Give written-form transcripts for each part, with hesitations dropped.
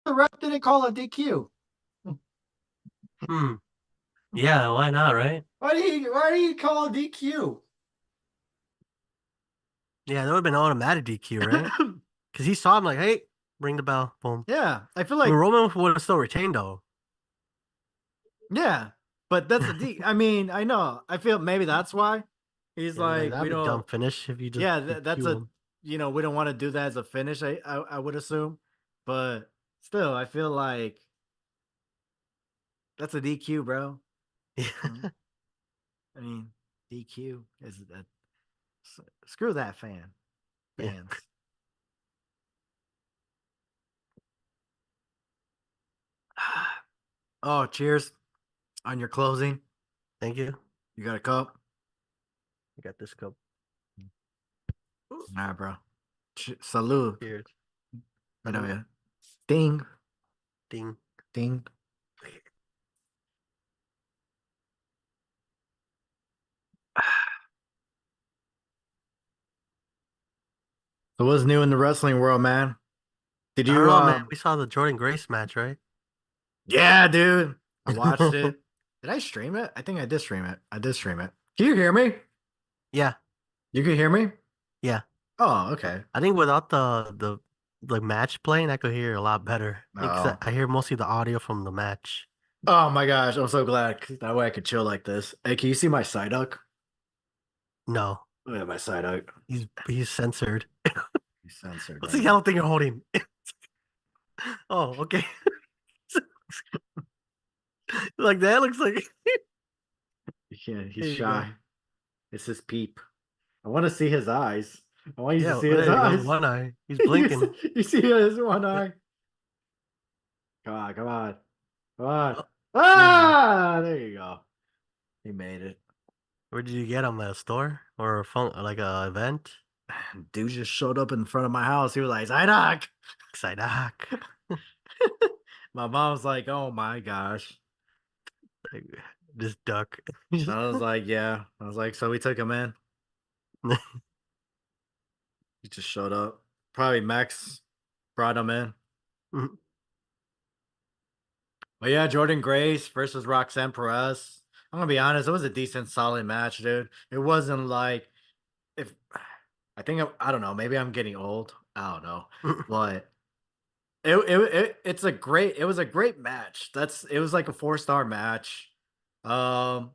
The ref didn't call a DQ. Hmm. Yeah, why not, right? Why did he call a DQ? Yeah, that would have been automatic DQ, right? Because he saw him like, hey, ring the bell, boom. Yeah, I feel I mean, like Roman would have still retained though. yeah, but that's a D. I mean, I know. I feel maybe that's why he's Yeah, like like we that'd be dumb don't. finish if you just Yeah, that's DQ a him. we don't want to do that as a finish. I would assume, but still, I feel like that's a DQ, bro. Mm, Yeah. I mean, DQ is that. Screw that Yeah. fans. Oh, cheers on your closing. Thank you. You got a cup? I got this cup. Nah, bro. Salud. Cheers. I know Salute. ya. Ding, Ding. ding. So what's new in the wrestling world, man? Did I don't you know, man. We saw the Jordan Grace match, right? Yeah, dude. I watched it. Did I stream it? I think I did stream it. I did stream it. Can you hear me? Yeah. You can hear me? Yeah. Oh, okay. I think without the match playing, I could hear a lot better. I think 'cause Oh. I hear mostly the audio from the match. Oh my gosh, I'm so glad 'cause that way I could chill like this. Hey, can you see my side duck? No, Oh yeah, my side duck. he's censored. He's censored What's right the now. yellow thing you're holding? Oh, okay. Like that looks like. Yeah, he's Here you go. shy. It's his peep. I want to see his eyes. I want you to Yeah, see his there you go. eyes. One eye. He's you, blinking. see, you see his one Yeah. eye. Come on, come on, come on. Oh, there you go. Ah, there you go. He made it. Where did you get him? At a store or a phone, like a event? Dude just showed up in front of my house. He was like, Zydoc. Psyduck. My mom's like, oh my gosh. Like, this duck. I was like, yeah. I was like, so we took him in. He just showed up. Probably Max brought him in. But yeah, Jordan Grace versus Roxanne Perez. I'm gonna be honest, it was a decent, solid match, dude. It wasn't like if I don't know, maybe I'm getting old. I don't know. But it's a great it was a great match. It was like a 4-star match. Um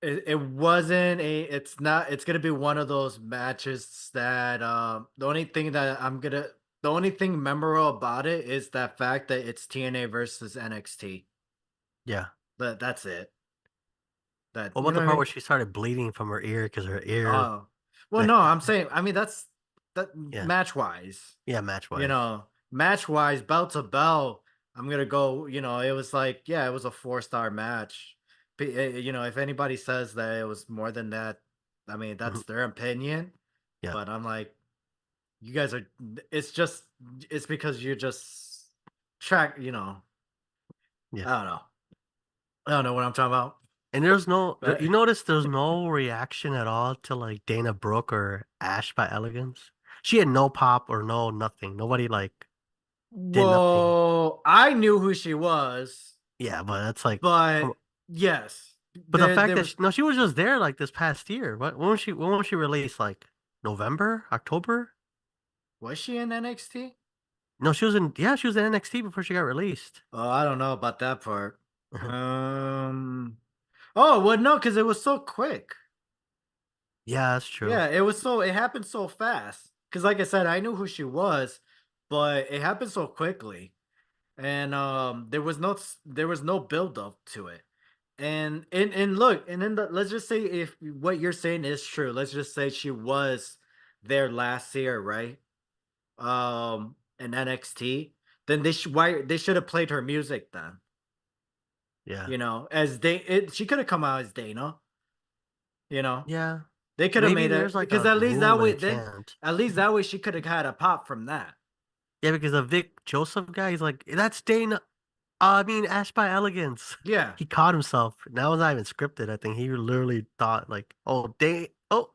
it wasn't a it's not it's gonna be one of those matches that the only thing memorable about it is that fact that it's TNA versus NXT. Yeah. But that's it. That What you about know the what I part where mean? she started bleeding from her ear because her ear? Oh. Well, no, I'm saying I mean that Yeah. match wise. Yeah. Match You wise. know, match wise, bell to bell, I'm gonna go, it was like, yeah, it was a 4-star match. If anybody says that it was more than that, I mean, Mhm. that's their opinion. Yeah. But I'm like, you guys are it's just it's because you're just track, Yeah. I don't know. I don't know what I'm talking about. And there's no, But you notice there's no reaction at all to like Dana Brooke or Ash by Elegance. She had no pop or no nothing. Nobody like did nothing. well, I knew who she was, Yeah, but that's like, but yes, but the fact there that was no, she was just there like this past year. What when was she? When was she released? Like November, October? was she in NXT? No, she was in. Yeah, she was in NXT before she got released. Oh, I don't know about that part. Um. Oh, well, no, because it was so quick. Yeah, that's true. Yeah, it happened so fast. Because, like I said, I knew who she was, but it happened so quickly, and there was no build up to it. And look, and then let's just say if what you're saying is true, let's just say she was there last year, right? In NXT, then they should have played her music then. Yeah, She could have come out as Dana, you know. yeah. They could have Maybe made there's it like because a at least that room and way a then chant. at least that way she could have had a pop from that. Yeah, because the Vic Joseph guy, he's like, that's Dana. I mean, Ash by Elegance. Yeah. He caught himself. That was not even scripted. I think he literally thought like, oh,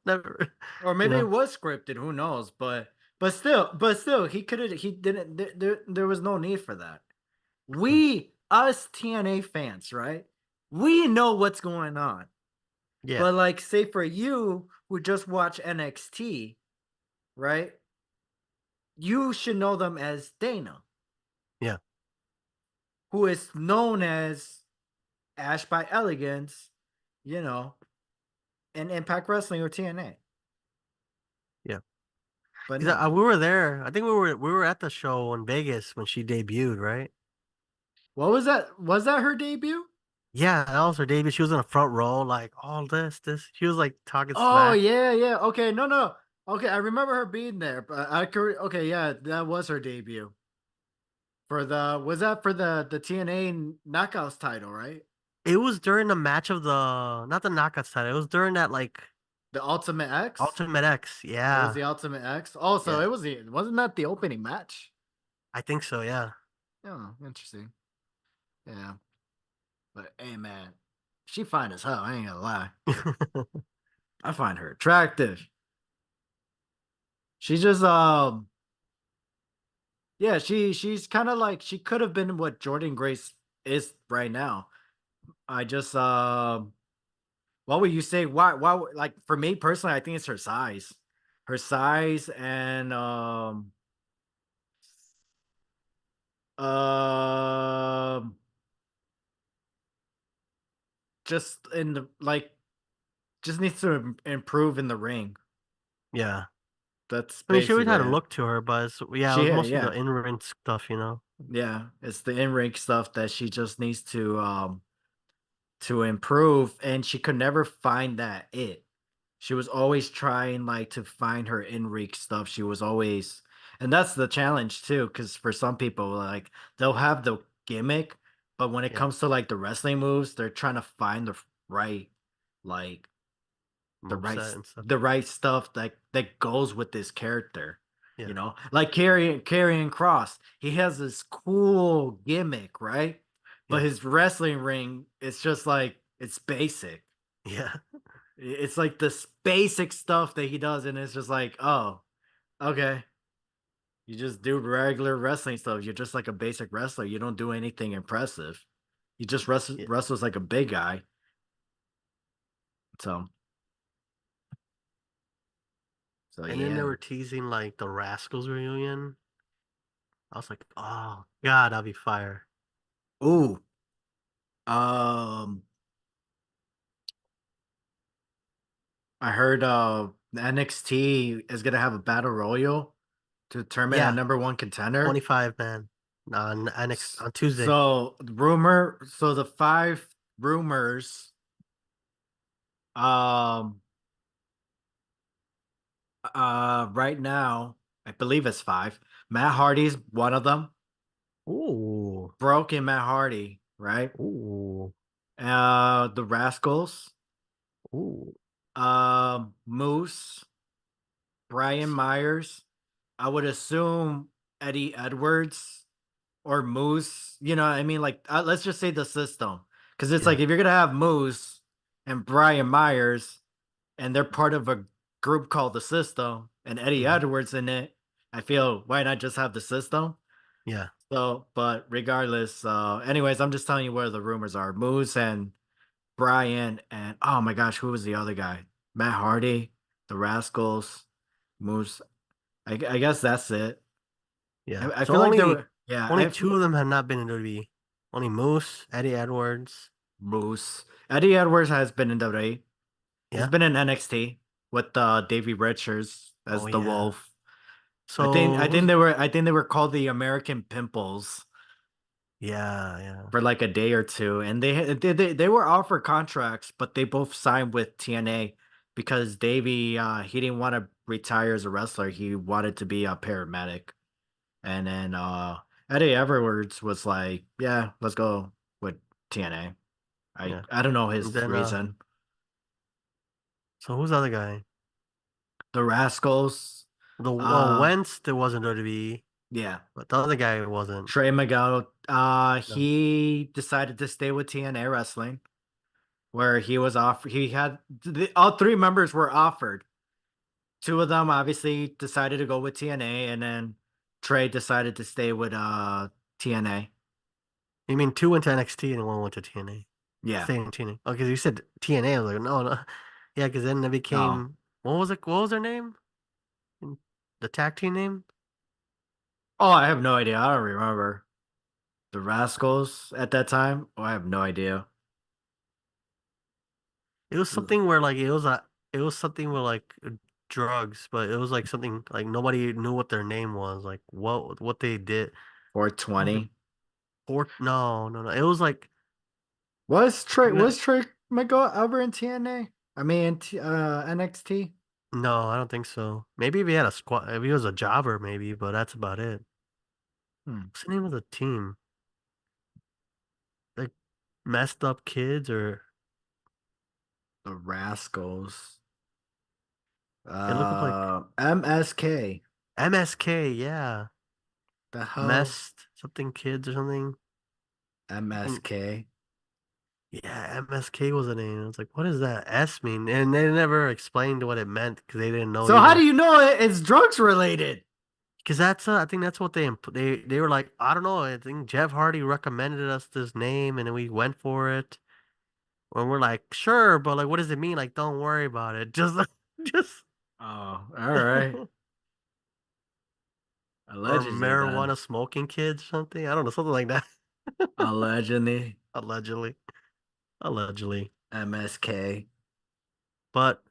never. Or You maybe it know? was scripted, who knows? But but still, he could have. He didn't. There was no need for that. We, us TNA fans, right? We know what's going on. Yeah, But like, say for you who just watch NXT, right? You should know them as Dana, yeah, who is known as Ash by Elegance, you know, in Impact Wrestling or TNA. yeah. But 'Cause, no, we were there. I think we were at the show in Vegas when she debuted, right? what was that? Was that her debut? Yeah, that was her debut. She was in the front row, like all this. She was like talking Oh smack. yeah, yeah. Okay, no, no. Okay, I remember her being there, but I could. Okay, yeah, that was her debut for the. Was that for the TNA Knockouts title, right? It was during the match of the not the knockouts title. It was during that like The Ultimate X. Ultimate X. It was Yeah, the Ultimate X. Also, yeah. it was wasn't that the opening match? I think so. Yeah. Oh, interesting. Yeah, but hey, man, she fine as hell. I ain't gonna lie. I find her attractive. She just yeah, she's kind of like she could have been what Jordan Grace is right now. I just what would you say? Like for me personally, I think it's her size. Her size and um just in the like just needs to improve in the ring. Yeah. That's I mean, she always basically had a it. look to her, but yeah, it She was yeah, mostly the yeah. in-ring stuff. Yeah, it's the in-ring stuff that she just needs to improve, and she could never find that it. She was always trying like to find her in-ring stuff. She was always, and that's the challenge too, because for some people, like they'll have the gimmick, but when it Yeah, comes to like the wrestling moves, they're trying to find the right, like moveset and stuff. the right stuff that goes with this character. Yeah, Like Karrion Cross, he has this cool gimmick, right? But yeah, his wrestling ring, it's just like it's basic. yeah, It's like this basic stuff that he does, and it's just like, oh, okay. You just do regular wrestling stuff. You're just like a basic wrestler. You don't do anything impressive. You just yeah. wrestles like a big guy. So so And then they yeah. were teasing like the Rascals reunion. I was like, oh God, I'll be fire. Ooh. Um I heard NXT is gonna have a battle royal to determine a Yeah, number one contender. 25 man on next on Tuesday. So the five rumors, um, right now, I believe it's five. Matt Hardy's one of them. Ooh, Broken Matt Hardy, right? ooh, The Rascals, ooh. Moose, Brian Myers. I would assume Eddie Edwards or Moose. You know what I mean? Like, let's just say the system, because it's Yeah. like if you're gonna have Moose and Brian Myers, and they're part of a group called the System, and Eddie Hmm. Edwards in it, I feel why not just have the System? Yeah. So, but regardless, anyways, I'm just telling you where the rumors are. Moose and Brian, and oh my gosh, who was the other guy? Matt Hardy, the Rascals, Moose. I guess that's it. Yeah. I So feel like there only were, yeah, only two of them had not been in WWE. Only Moose, Eddie Edwards. Moose. Eddie Edwards has been in WWE. He's Yeah. been in NXT with Davey Richards as Oh the yeah. Wolf. So who's I think they were called the American Pimples yeah, yeah. for like a day or two, and they were offered contracts, but they both signed with TNA because Davey he didn't want to retire as a wrestler. He wanted to be a paramedic, and then Eddie Edwards was like, "Yeah, let's go with TNA." Yeah. I don't know And his then reason. so who's the other guy? The Rascals, The uh, Wentz that wasn't WWE, yeah. but the other guy wasn't. Trey Miguel, No. he decided to stay with TNA Wrestling, where he was offered. He had all three members were offered two of them obviously decided to go with TNA, and then Trey decided to stay with TNA. You mean two went to NXT and one went to TNA? Yeah. Staying in TNA. Oh, because you said TNA. I was like, no, no. Yeah, because then it No. became what was it? What was their name? The tag team name? Oh, I have no idea. I don't remember. The Rascals at that time? Oh, I have no idea. It was something where like it was something with like drugs, but it was like something like nobody knew what their name was, like what they did. What was it? 420. No, no, no. It was like Was Trey McGaw ever in TNA? I mean NXT? no, I don't think so. Maybe if he had a squad, if he was a jobber, maybe, but that's about it. Hmm. What's the name of the team? Like messed up kids or The Rascals. it looked like MSK. MSK, yeah. The hell? Messed something kids or something. Something, MSK. yeah, MSK was the name. I was like, what does that S mean? And they never explained what it meant because they didn't know So how do either. you know it's drugs related? Because that's I think that's what they were like. I don't know. I think Jeff Hardy recommended us this name, and then we went for it. And we're like, sure, but like, what does it mean? Like, don't worry about it. Just, just Oh, all right. or Allegedly then. marijuana smoking kids or something. I don't know, something like that. Allegedly. Allegedly, allegedly. MSK. But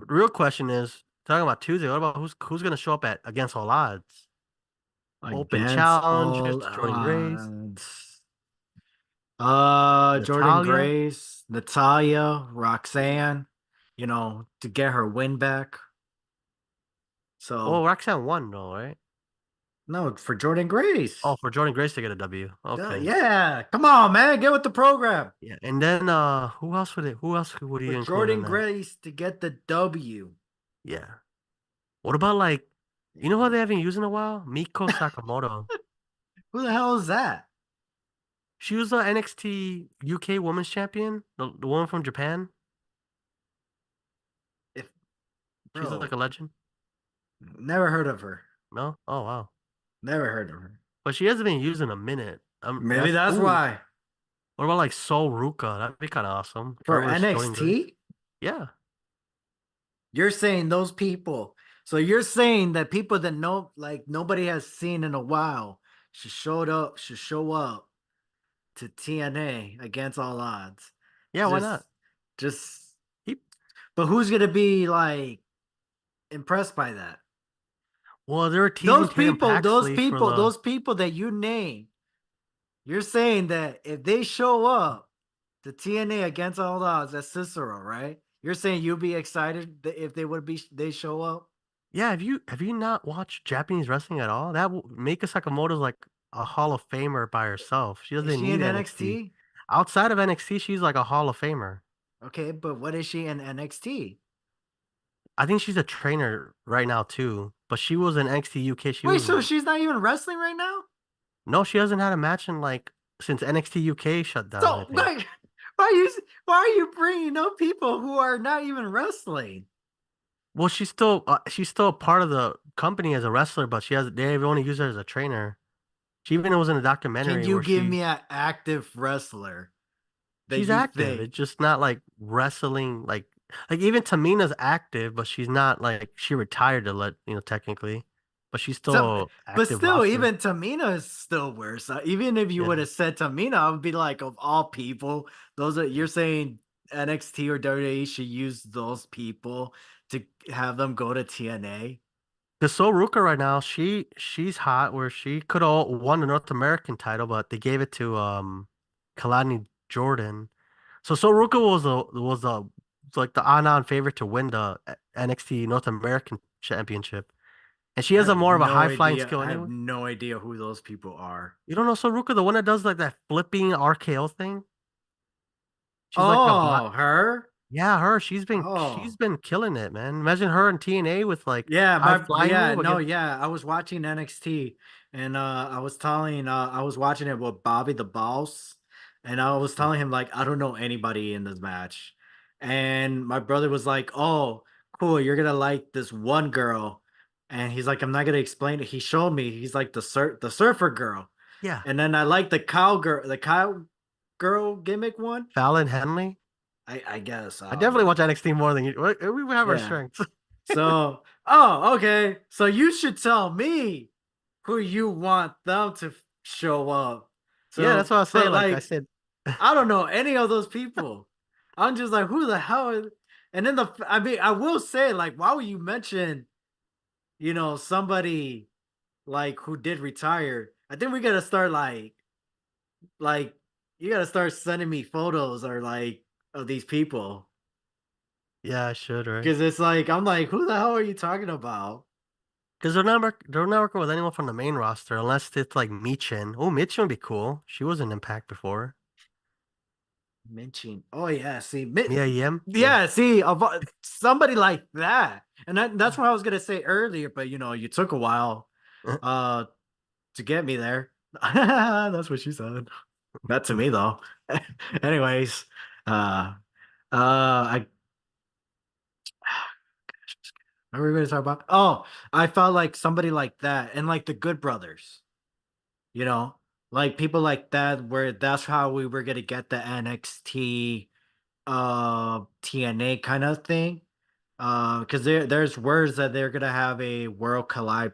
real question is talking about Tuesday. What about who's gonna show up at against all odds? Open Against challenge, all just Jordan Grace, odds. Jordan Natalia. Grace, Natalia, Roxanne, to get her win back. Oh, So Roxanne won though, right? no, for Jordan Oh, Grace. for Jordan Grace to get a W. Okay. Yeah, come on, man, get with the program. Yeah. And then who else would For you include in Jordan that? Grace to get the W. Yeah. What about like you know who they haven't used in a while? Miko Sakamoto. Who the hell is that? She was the NXT UK Women's Champion, the woman from Japan. If She's like bro, a legend. never heard of her. No? Oh wow. Never heard of her. But she hasn't been used in a minute. Maybe That's that's ooh. why. What about like Sol Ruka? That'd be kind of awesome. For Her versus Jordan Grace. NXT, Yeah. you're saying those people. So you're saying that people that nobody has seen in a while should show up to TNA against all odds. Yeah. Why Just not? just He, but who's gonna be like impressed by that? well, they were teasing Those Tatum people, those Paxley for people, the. those people that you name, you're saying that if they show up to TNA against all odds, that's Cicero, right? You're saying you'll be excited if they show up? Yeah. Have you not watched Japanese wrestling at all? Mika Sakamoto's like a Hall of Famer by herself. She Is doesn't she in need NXT. NXT? Outside of NXT, she's like a Hall of Famer. Okay, but what is she in NXT? I think she's a trainer right now too. But she was in NXT UK. She Wait, was so she's not even wrestling right now? no, she hasn't had a match in like since NXT UK shut down. I So think. why are you bringing up people who are not even wrestling? Well, she's still a part of the company as a wrestler, but they've only used her as a trainer. She even was in a Can documentary you where give me an active wrestler that she's you active. think? It's just not like wrestling like even Tamina's active, but she's not like she retired to let technically, but she's So, still but active still, roster. even Tamina is still worse. Even if you would Yeah. have said Tamina, I would be like, of all people, you're saying NXT or WWE should use those people to have them go to TNA. The Sol Ruka right now, she's hot where she could have won the North American title, but they gave it to Kalani Jordan. So Sol Ruka was like the on favorite to win the NXT North American Championship. And she I has a have more of a no high flying idea. skill I have anyway. no idea who those people are. You don't know Sol Ruka, the one that does like that flipping RKO thing? She's like a Oh, her? yeah, her. She's Oh. been killing it, man. Imagine her in TNA with like Yeah, high flying yeah, move no, against. yeah. I was watching NXT, and I was watching it with Bobby the Boss, and I was telling him like I don't know anybody in this match. And my brother was like, "Oh, cool, you're gonna like this one girl. And he's like, I'm not gonna explain it. He showed me, he's like the surfer girl. Yeah, And then I like the cowgirl gimmick one. Fallon Henley. I guess. I I don't definitely know. watch NXT more than you. We have our Yeah. strengths. So, oh, okay. So you should tell me who you want them to show up. Yeah, that's So, what I was but saying. Like I like, said, I don't know any of those people. I'm just like, who the hell is? And then I mean, I will say, like, why would you mention, somebody like who did retire? I think we gotta start like, you gotta start sending me photos or like of these people yeah, I should, right? because it's like I'm like, who the hell are you talking about? Because they're not working with anyone from the main roster unless it's like Michin. Oh, Michin would be cool. She was in Impact before. Menching. Oh yeah, see, Mia Yim. Yeah. yeah, see, somebody like that, and that's what I was gonna say earlier, but you took a while, uh, to get me there. That's what she said. Not to me though. Anyways, uh, I what were we gonna talk about? Oh, I felt like somebody like that, and like the Good Brothers, you know, like people like that, where that's how we were gonna get the NXT TNA kind of thing. Because there's words that they're gonna have a World Collide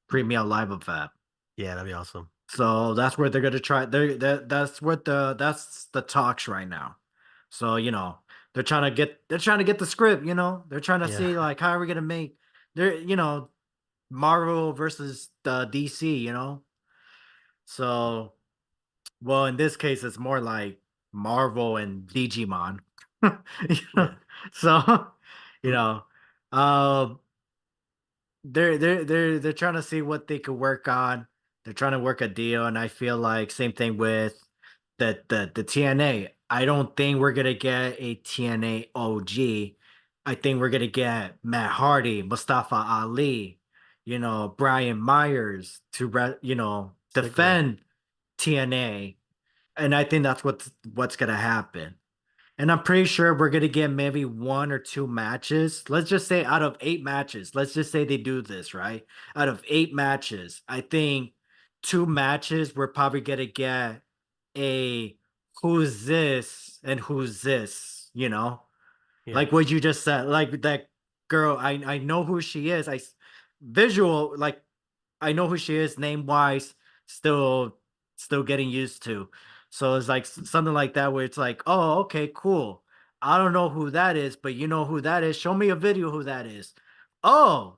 premium live event. Yeah, that'd be awesome. So that's where they're gonna try. That's the talks right now. So they're trying to get the script. They're trying to Yeah. see like how are we gonna make they're Marvel versus the DC. So well, in this case, it's more like Marvel and Digimon. You know? Yeah. So, you know, um, they're trying to see what they could work on. They're trying to work a deal, and I feel like same thing with the TNA. I don't think we're gonna get a TNA OG. I think we're gonna get Matt Hardy, Mustafa Ali, Brian Myers to Sigler. defend TNA, and I think that's what's gonna happen. And I'm pretty sure we're gonna get maybe one or two matches. Let's just say out of 8 matches, let's just say they do this, right? Out of 8 matches, I think 2 matches we're probably gonna get a who's this and who's this. Yeah. Like what you just said, like that girl. I know who she is. Visual, like I know who she is name wise, still still getting used to. So it's like something like that where it's like, oh, okay, cool. I don't know who that is, but you know who that is. Show me a video who that is. Oh,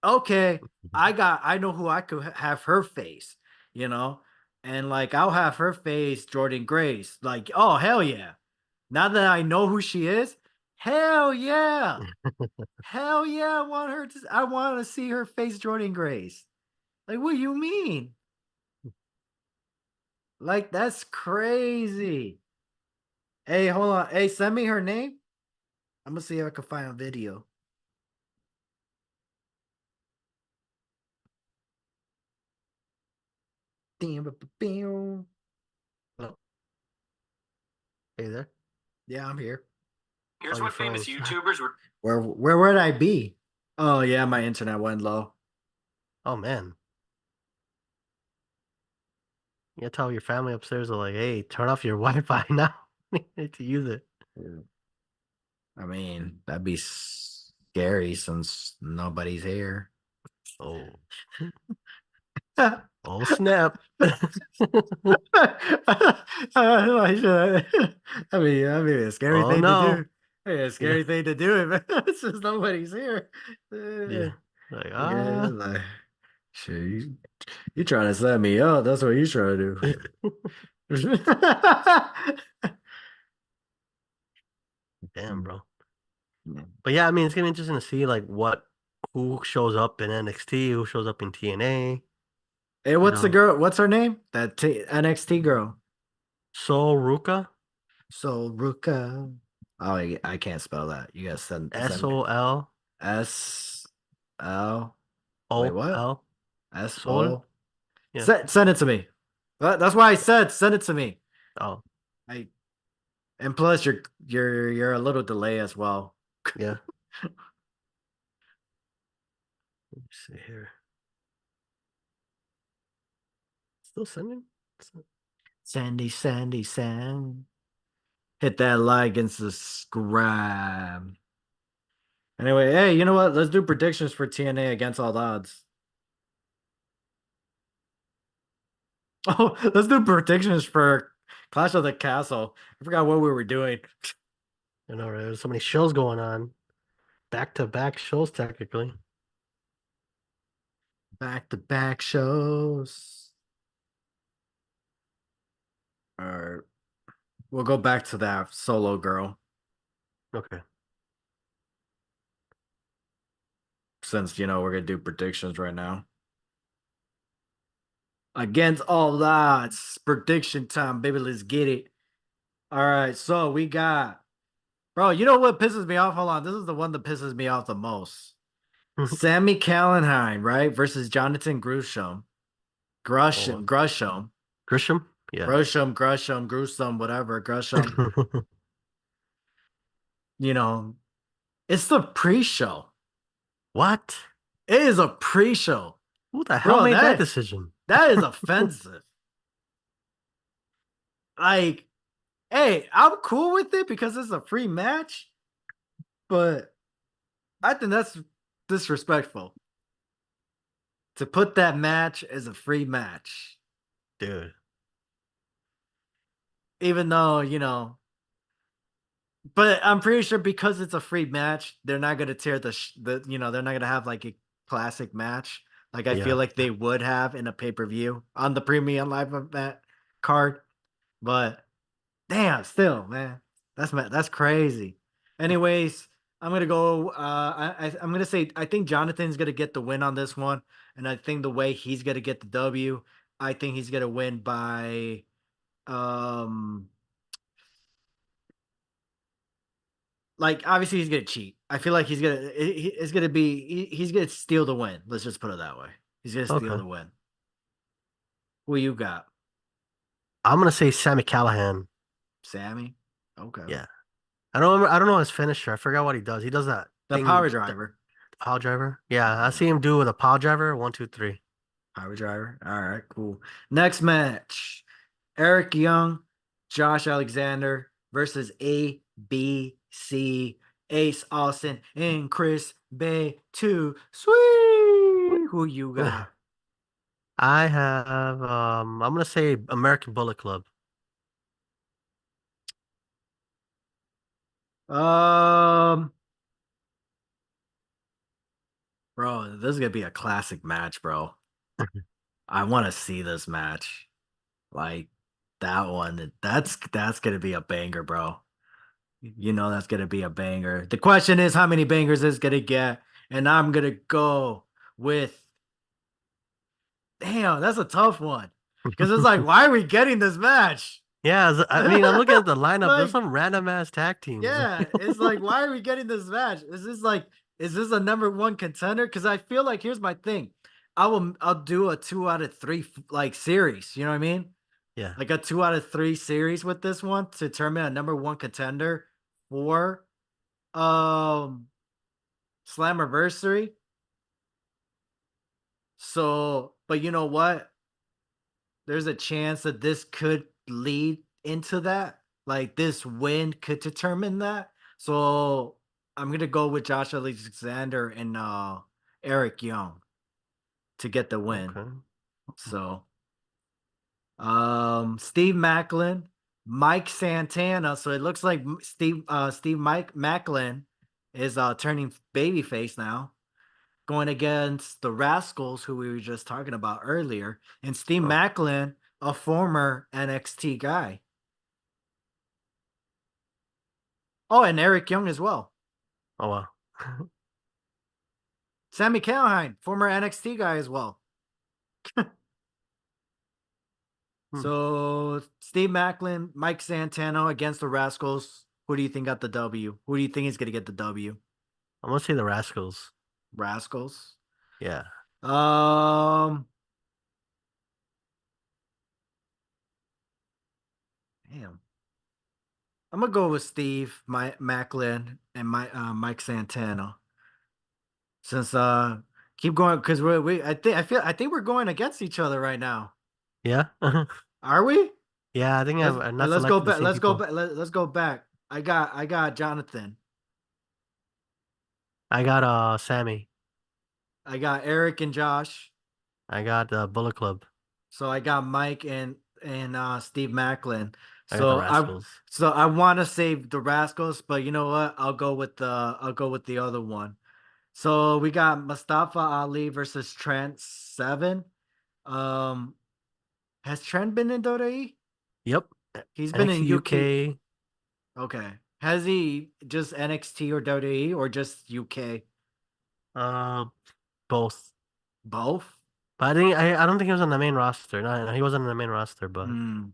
okay. I know who I could have her face, you know? And like I'll have her face Jordan Grace. Like, oh hell yeah. Now that I know who she is, hell yeah. Hell yeah, I want to see her face Jordan Grace. Like, what do you mean? Like, that's crazy. Hey, hold on. Hey, send me her name. I'm gonna see if I can find a video. Damn. Oh, hey there. Yeah, I'm here. Oh, Here's your what famous phone's. YouTubers were. Where would I be? Oh yeah, my internet went low. Oh man. You gotta tell your family upstairs, like, hey, turn off your Wi-Fi now. You need to use it. Yeah. I mean, that'd be scary since nobody's here. Oh. Oh snap. I mean, a scary Oh thing to no. do. Hey, a Yeah. scary thing to do it, it's just nobody's here. Yeah. Like, Okay, like, shit, you trying to set me up? That's what you trying to do. damn, bro. Yeah. But yeah, I mean, it's gonna be interesting to see like who shows up in NXT, who shows up in TNA. Hey, You what's the know, girl? What's her name? That NXT girl. Sol Ruka, So Ruka. Oh, I can't spell that. You guys send me SOL SL. Wait, what? OL Sol. SO. Yeah. Send it to me. That's why I said send it to me. Oh, I and plus you're a little delay as well. yeah. Let me see here. Still sending? Sandy, Sandy, Sand. Hit that like and subscribe. Anyway, hey, you know what? Let's do predictions for TNA against all odds. Oh, let's do predictions for Clash of the Castle. I forgot what we were doing. You know, there's so many shows going on. Back to back shows, technically. Back to back shows. Or we'll go back to that solo girl Okay. since we're gonna do predictions right now. Against all odds, prediction time, baby. Let's get it. All right, so we got, bro. You know what pisses me off? Hold on, this is the one that pisses me off the most. Sammy Callenheim, right, versus Jonathan Gresham. Oh, Gresham, Grisham? Yeah. Gruesome, whatever, Gresham. You know, it's the pre-show. What? It is a pre-show, Who the hell bro. made that That decision? that is offensive. Like, hey, I'm cool with it because it's a free match, but I think that's disrespectful to put that match as a free match, Dude. even though But I'm pretty sure because it's a free match, they're not gonna tear they're not gonna have like a classic match. Like I feel Yeah. like they would have in a pay-per-view on the premium live event card. But damn, still, man. That's crazy. Anyways, I'm gonna go I'm gonna say I think Jonathan's gonna get the win on this one. And I think the way he's gonna get the W, I think he's gonna win by um like obviously he's gonna cheat. I feel like it's gonna be he's gonna steal the win. Let's just put it that way. He's gonna steal Okay. the win. Who you got? I'm gonna say Sammy Callahan. Sammy? Okay. Yeah. I don't know his finisher. I forgot what he does. He does that The thing, power the driver. pile driver. Yeah, I Yeah. see him do with a pile driver. One, two, three. Power driver. All right, cool. Next match. Eric Young, Josh Alexander versus ABC, Ace Austin, and Chris Bay 2. Sweet. Who you got? I have I'm gonna say American Bullet Club. Um, bro, this is gonna be a classic match, bro. I want to see this match. Like that one. That's gonna be a banger, bro. You know that's gonna be a banger. The question is how many bangers is gonna get, and I'm gonna go with. Damn, that's a tough one. Because it's like, why are we getting this match? Yeah, I mean, I'm looking at the lineup. There's Like, some random ass tag teams. yeah, it's like, why are we getting this match? Is this a number one contender? Because I feel like here's my thing. I'll do a 2 out of 3 like series. You know what I mean? Yeah. Like a 2 out of 3 series with this one to determine a number one contender for um Slammiversary. So, but you know what? There's a chance that this could lead into that. Like this win could determine that. So I'm gonna go with Josh Alexander and Eric Young to get the win. Okay. So Steve Macklin, Mike Santana. So it looks like Steve Mike Macklin is turning babyface now, going against the Rascals, who we were just talking about earlier, and Steve Oh, Macklin, a former NXT guy. Oh, and Eric Young as well. oh wow. Sammy Callahan, former NXT guy as well. Hmm. So Steve Macklin, Mike Santana against the Rascals. Who do you think got the W? Who do you think is going to get the W? I'm gonna say the Rascals. Rascals. Yeah. Um, damn. I'm gonna go with Steve, Macklin, and Mike Santana. Since keep going because we I think we're going against each other right now. Yeah. Are we? Yeah, I think Let's I've not let's go selected the back. same Let's go people. back. Let's go back. I got Jonathan. I got Sammy. I got Eric and Josh. I got Bullet Club. So I got Mike and Steve Macklin. I got the So I Rascals. so I want to save the Rascals, but you know what? I'll go with the other one. So we got Mustafa Ali versus Trent Seven. Um, has Trent been in WWE? Yep. He's been in NXT UK. UK. Okay. Has he just NXT or WWE or just UK? Uh, both. Both? But I don't think he was on the main roster. No, he wasn't on the main roster. But Hmm.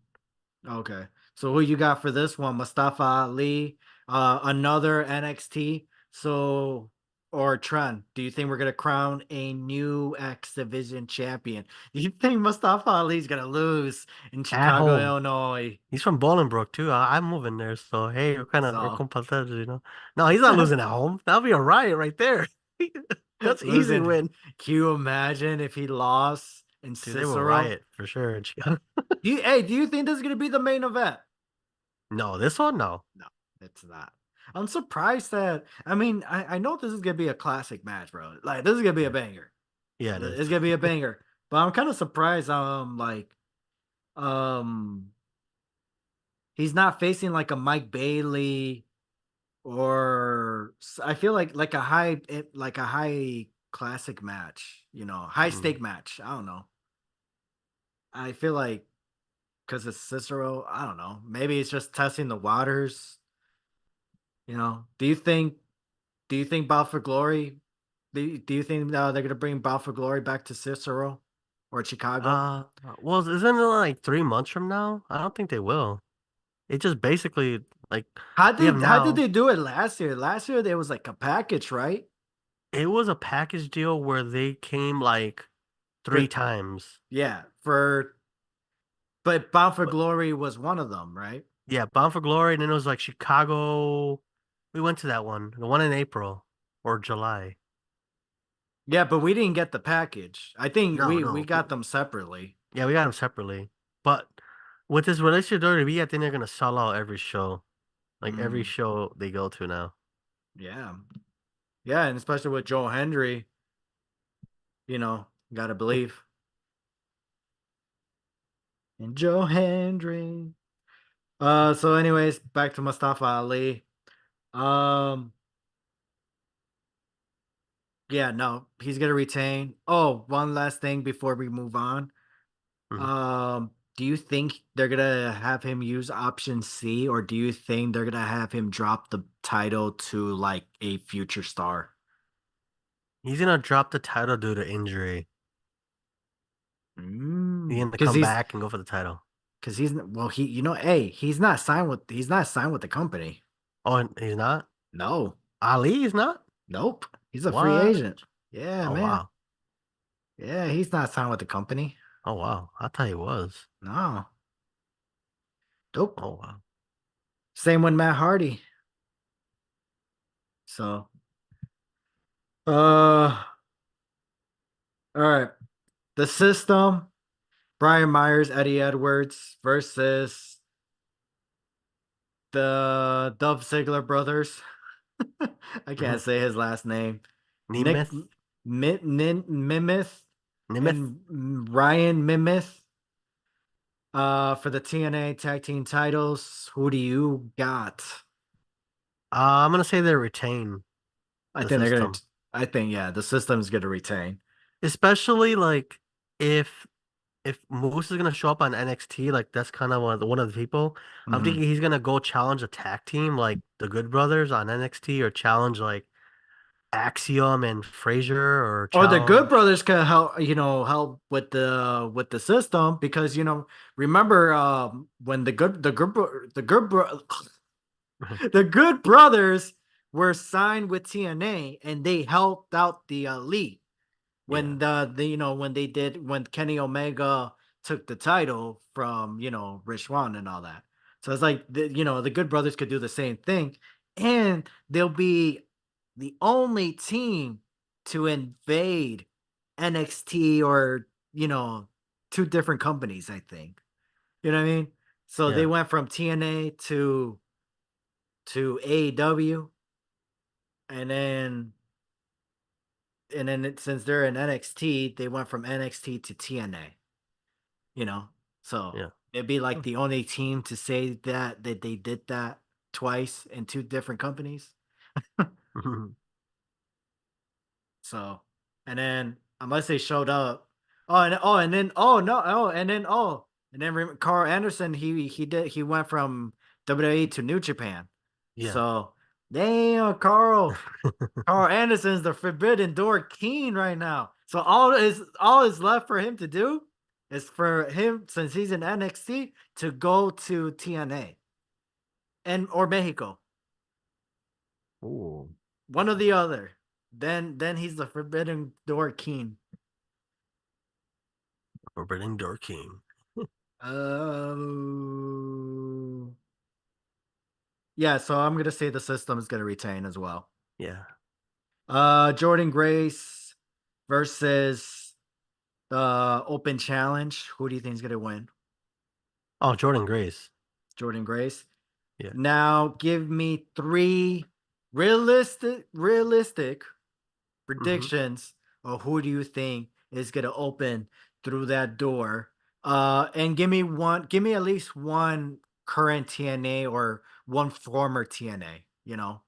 Okay. So who you got for this one? Mustafa Ali, another NXT. So or Trent, do you think we're gonna crown a new X Division champion? Do you think Mustafa Ali's gonna lose in at Chicago, home, Illinois? he's from Bolingbrook too. I'm moving there, so hey, we're So competitive, you know. No, he's not losing at home. That'll be a riot right there. That's easy losing. win, Can you imagine if he lost in dude. They will Cicero? riot for sure in Chicago. Do you think this is gonna be the main event? No, this one, no. No, it's not. I'm surprised that I mean, I know this is gonna be a classic match, bro. Like this is gonna be a Yeah, banger. yeah, it is. It's gonna be a banger. But I'm kind of surprised um he's not facing like a Mike Bailey or I feel like like a high classic match, you know, high Mm. stake match. I don't know. I feel like because it's Cicero, I don't know. Maybe it's just testing the waters. You know, do you think Bound for Glory? Do you think they're gonna bring Bound for Glory back to Cicero or Chicago? Uh, well, isn't it like 3 months from now? I don't think they will. It just basically like we have How did now. they do it last year? Last year there was like a package, right? It was a package deal where they came like three For times. yeah, for but Bound for But Glory was one of them, right? yeah, Bound for Glory, and then it was like Chicago. We went to that one, the one in April or July. Yeah, but we didn't get the package. I think No, we no. got them separately. Yeah, we got them separately. But with this relationship with WWE, I think they're gonna sell out every show. Like every Mm, show they go to now. yeah, yeah, and especially with Joe Hendry, you know, gotta believe in Joe Hendry. So anyways, back to Mustafa Ali. Um, yeah, no, he's gonna retain. Oh, one last thing before we move on. Mhm. Do you think they're gonna have him use option C, or do you think they're gonna have him drop the title to like a future star? He's gonna drop the title due to injury. He's gonna Because come back and go for the title. well, he you know, hey, he's not signed with the company. Oh, and he's not? No, Ali is not? nope, he's a free What? agent. Yeah, Oh man. wow. Yeah, he's not signed with the company. Oh wow. I thought he was. No, nope. Oh wow. Same with Matt Hardy. So, all right. The system, Brian Myers, Eddie Edwards versus the Dove Ziggler brothers. I can't say his last name. Nick Nemeth? Mimith Nemeth? and Ryan Mimith for the TNA tag team titles. Who do you got? I'm gonna say they retain I the think they're gonna system. I think yeah, the system's gonna retain. Especially like if if Moose is gonna show up on NXT, like that's kind of one of the people. I'm Mhm. thinking he's gonna go challenge a tag team like the Good Brothers on NXT, or challenge like Axiom and Frazier, or Or the Good challenge. Brothers can help, you know, help with the system because you know, remember when the Good Brothers were signed with TNA and they helped out the Elite Yeah, when the you know when Kenny Omega took the title from, you know, Rich Swann and all that. So it's like the Good Brothers could do the same thing, and they'll be the only team to invade NXT or two different companies. I think you know what I mean. So they Yeah. went from TNA to AEW, and since they're in NXT, they went from NXT to TNA. You know, so Yeah. it'd be like the only team to say that they did that twice in two different companies. So, and then unless they showed up, and then Carl Anderson he went from WWE to New Japan. Yeah. So, damn, Carl Anderson's the Forbidden Door king right now. So all is left for him to do is for him, since he's in NXT, to go to TNA and or Mexico, Ooh. one or the other. Then he's the Forbidden Door king. Forbidden Door King. Oh, yeah. So I'm gonna say the system is gonna retain as well. Yeah. Jordan Grace versus the Open Challenge. Who do you think is gonna win? Oh, Jordan Grace. Jordan Grace. Yeah. Now give me three realistic Hmm. predictions of who do you think is gonna open through that door. And give me at least one current TNA or one former TNA, you know.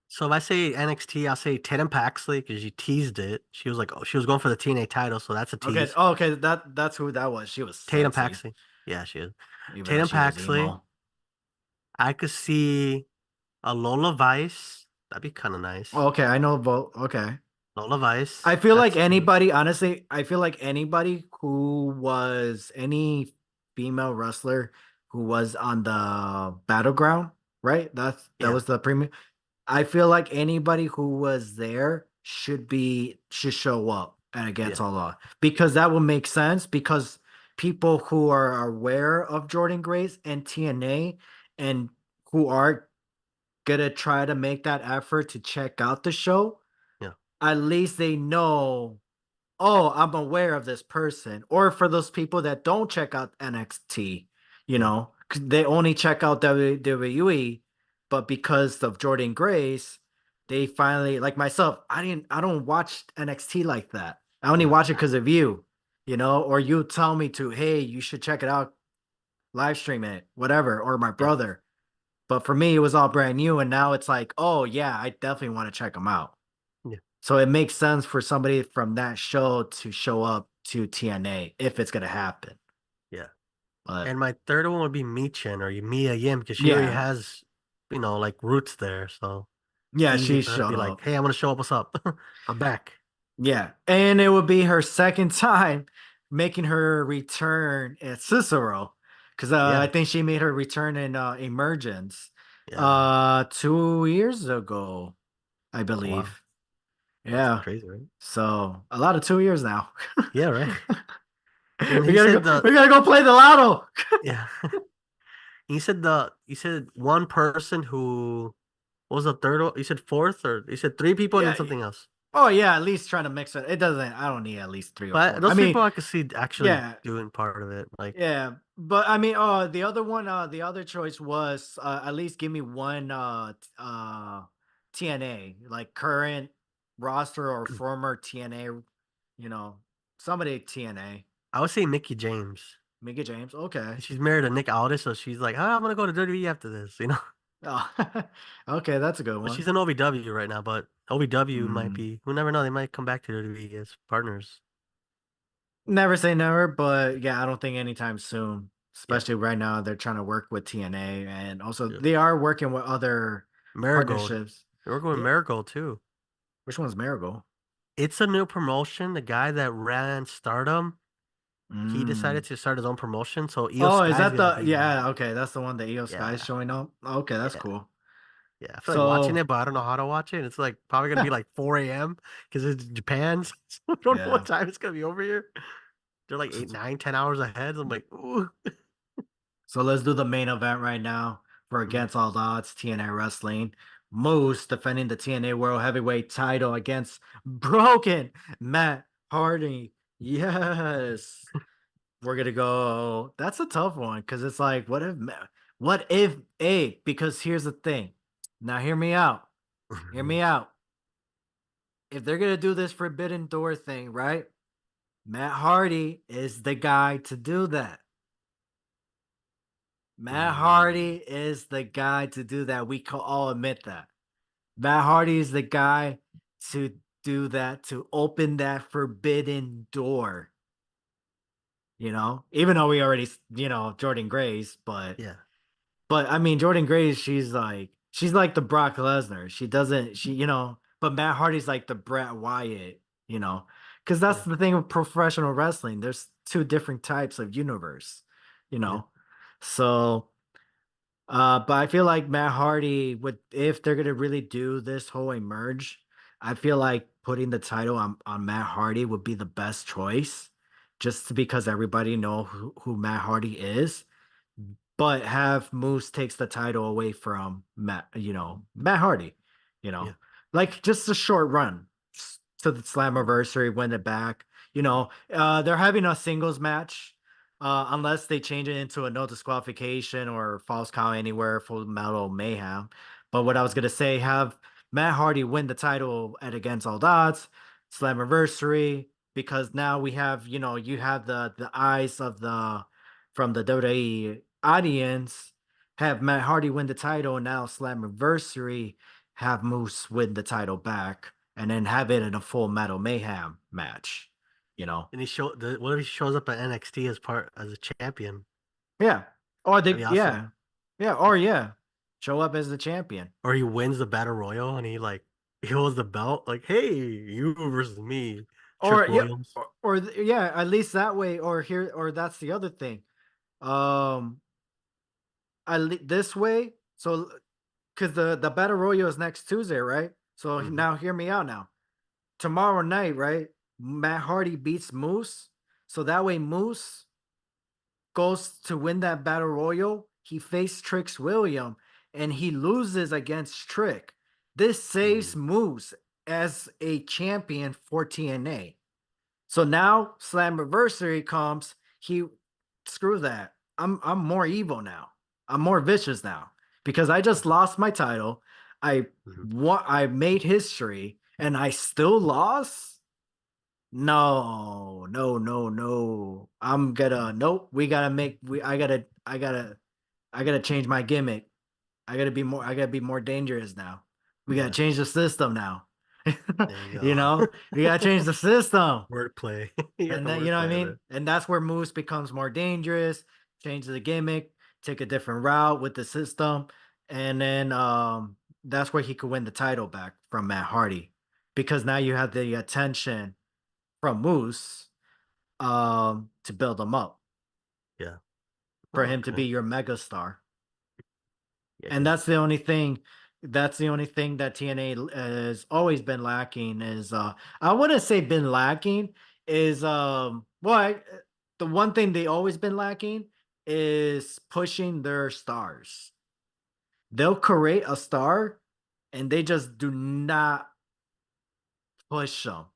So if I say NXT, I'll say Tatum Paxley because she teased it. She was like, oh, she was going for the TNA title, so that's a Okay, tease. oh, okay, that's who that was. She was Tatum sexy, Paxley. Yeah, she is. even though Tatum she was Paxley. emo. I could see a Lola Vice. That'd be kind of nice. Okay, I know both. Okay. Lola I Vice. feel like That's two. anybody, honestly, I feel like anybody who was any female wrestler who was on the battleground, right? That Yeah. was the premium. I feel like anybody who was there should show up and Against Yeah. All Law, because that would make sense, because people who are aware of Jordan Grace and TNA and who are gonna try to make that effort to check out the show, Yeah. at least they know, oh, I'm aware of this person. Or for those people that don't check out NXT, Yeah. 'cause they only check out WWE, but because of Jordan Grace, they finally, like myself, I don't watch NXT like that. I only Yeah. watch it because of you, or you tell me to, hey, you should check it out, live stream it, whatever, or my Yeah. brother. But for me, it was all brand new, and now it's like, oh yeah, I definitely want to check them out. Yeah. So it makes sense for somebody from that show to show up to TNA if it's gonna happen. Yeah. But And my third one would be Michin or Mia Yim because she already yeah, has, like roots there. So it's yeah, easy she for her to showed be like, up. hey, I'm gonna show up. What's up? I'm back. Yeah, and it would be her second time making her return at Cicero, because I Yeah. think she made her return in Emergence Yeah. 2 years ago, I Oh wow. believe. That's Yeah, crazy, right? so a lot of 2 years now. Yeah, right. And we he gotta said go. the We gotta go play the lotto. yeah. You said one person who what was the third one? You said fourth or you said three people and then Yeah. something else. Oh yeah, at least trying to mix it. It doesn't. I don't need at least three or But four. I those mean, people I could see actually yeah, doing part of it. Like, yeah. But I mean, the other one, the other choice was at least give me one TNA, like current roster or former TNA, somebody TNA. I would say Mickey James. Mika James. Okay. She's married to Nick Aldis, so she's like, I'm gonna go to WWE after this. Oh, okay, that's a good But one. she's in OVW right now, but OVW might Mm. be, we never know, they might come back to WWE as partners. Never say never, but yeah, I don't think anytime soon. Yeah. Especially right now, they're trying to work with TNA, and also Yeah. they are working with other Marigold. partnerships. They were going Yeah, Marigold too. which one's Marigold? It's a new promotion. The guy that ran Stardom, he decided Mm. to start his own promotion. So Io Oh, is Sky's that gonna the? be, Yeah, okay, that's the one that EO Sky is yeah, showing up. Okay, that's yeah, cool. yeah. I feel like watching So, it, but I don't know how to watch it. It's like probably gonna be like 4 a.m. because it's Japan. So I don't know yeah, what time it's gonna be over here. They're like 8, 9, 10 hours ahead. I'm like, ooh. So let's do the main event right now for Mhm. Against All Odds TNA Wrestling. Moose defending the TNA World Heavyweight title against Broken Matt Hardy. Yes. We're gonna go. That's a tough one because it's like, what if a? Because here's the thing. Now, hear me out. Hear me out. If they're gonna do this Forbidden Door thing, right? Matt Hardy is the guy to do that. Matt Hardy Mm. is the guy to do that. We can all admit that. Matt Hardy is the guy to do that, to open that forbidden door. Even though we already, Jordan Grace, but Yeah, I mean, Jordan Grace, she's like the Brock Lesnar. She doesn't, but Matt Hardy's like the Bret Wyatt, because that's yeah, the thing with professional wrestling. There's two different types of universe, you yeah, know. So, but I feel like Matt Hardy would, if they're gonna really do this whole emerge, I feel like putting the title on Matt Hardy would be the best choice, just because everybody know who Matt Hardy is, but have Moose takes the title away from Matt Hardy, you know, yeah. like just a short run to the Slammiversary, win it back. They're having a singles match, unless they change it into a no disqualification or false count anywhere, Full Metal Mayhem. But what I was gonna say, have Matt Hardy win the title at Against All Odds, Slammiversary, because now we have, you have the eyes of the from the WWE audience, have Matt Hardy win the title, and now Slammiversary have Moose win the title back, and then have it in a Full Metal Mayhem match. You know, And what if he shows up at NXT as a champion? yeah, or That'd be awesome. yeah, show up as the champion, Or he wins the battle royal and he like he holds the belt, like, hey, you versus me, or Trick yeah, Williams. yeah, at least that way, or that's the other thing. Um, this way, so because the battle royal is next Tuesday, right? So Hmm. now hear me out now. Tomorrow night, right? Matt Hardy beats Moose. So that way Moose goes to win that battle royal. He faced Trix William and he loses against Trick. This saves Mm. Moose as a champion for TNA. So now Slammiversary comes. He screw that. I'm more evil now. I'm more vicious now because I just lost my title. Mhm. I made history and I still lost. No, no, no, no. I'm gonna nope. We gotta make we I gotta change my gimmick. I gotta be more dangerous now. We gotta Yeah, change the system now. there you go. We gotta change the system. Wordplay. You got And the then you know what I wordplay mean? there. And that's where Moose becomes more dangerous, change the gimmick, take a different route with the system. And then that's where he could win the title back from Matt Hardy. Because now you have the attention from Moose to build him up Yeah. for Oh, him to be okay. your megastar. Yeah, And because that's the only thing that TNA has always been lacking is I wouldn't say been lacking is the one thing they always been lacking is pushing their stars. They'll create a star and they just do not push them.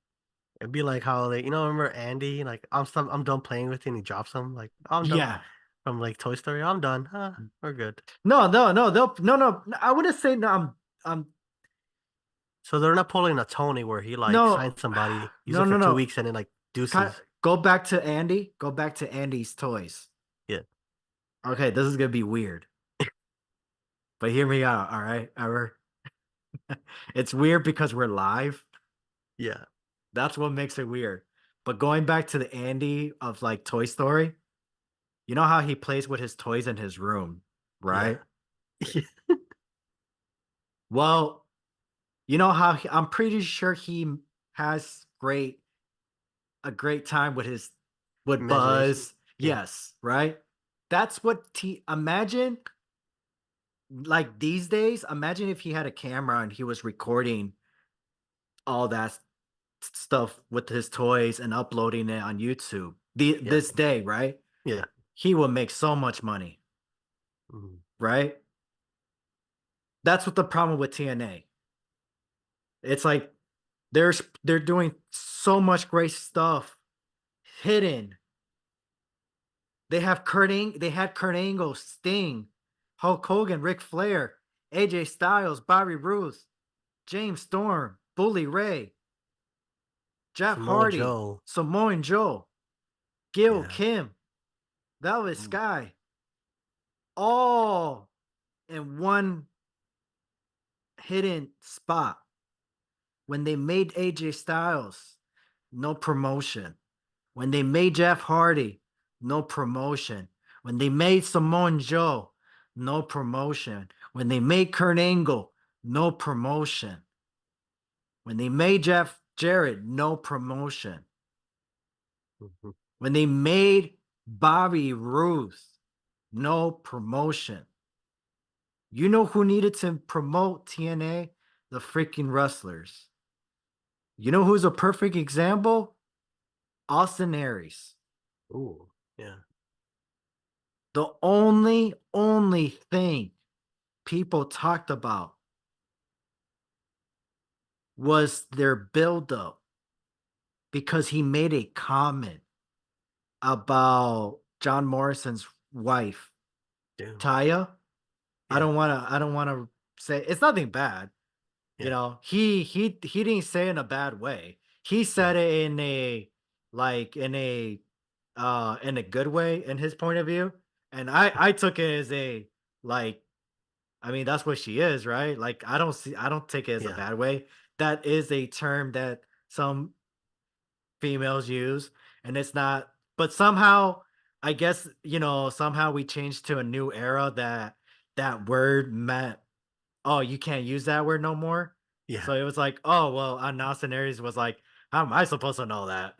it'd be like how they, remember Andy? Like, I'm done playing with you, and he drops him. Like, I'm done Yeah. from like Toy Story. I'm done. Huh, we're good. No, no, no, no. I wouldn't say no. I'm So they're not pulling a Tony where he like no, signs somebody, use no, it for no, two no. weeks, and then like Ki deuces. Go back to Andy. Go back to Andy's toys. Yeah, Okay, this is gonna be weird, but hear me out. All right, ever. It's weird because we're live. yeah, That's what makes it weird. But going back to the Andy of like Toy Story, you know how he plays with his toys in his room, yeah. right? Well, you know how I'm pretty sure he has a great time with his with Imagination. Buzz. Yeah, Yes, right? That's what imagine like these days, imagine if he had a camera and he was recording all that stuff with his toys and uploading it on YouTube. yeah, This day, right? yeah. He would make so much money. Mhm. right? That's what the problem with TNA. It's like they're doing so much great stuff hidden. They had Kurt Angle, Sting, Hulk Hogan, Ric Flair, AJ Styles, Bobby Roode, James Storm, Bully Ray, Jeff Samoa Hardy, Joe. Samoan Joe, Gil Yeah. Kim, Velvet Mm. Sky, all in one hidden spot. When they made AJ Styles, no promotion. When they made Jeff Hardy, no promotion. When they made Samoan Joe, no promotion. When they made Kurt Angle, no promotion. When they made Jeff Jarrett, no promotion. Mhm. When they made Bobby Roode, no promotion. You know who needed to promote TNA? The freaking wrestlers. You know who's a perfect example? Austin Aries. Ooh. Yeah. The only thing people talked about was their buildup because he made a comment about John Morrison's wife, Damn. Taya. Yeah. I don't wanna say it's nothing bad. You Yeah. know, he didn't say it in a bad way. He Yeah. said it in a like in a good way in his point of view. And I took it as a like I mean, that's what she is, right? Like, I don't take it as a Yeah. bad way. That is a term that some females use, and it's not, but somehow, I guess, somehow we changed to a new era that that word meant, oh, you can't use that word no more. Yeah. So it was like, oh, well, Austin Aries was like, how am I supposed to know that?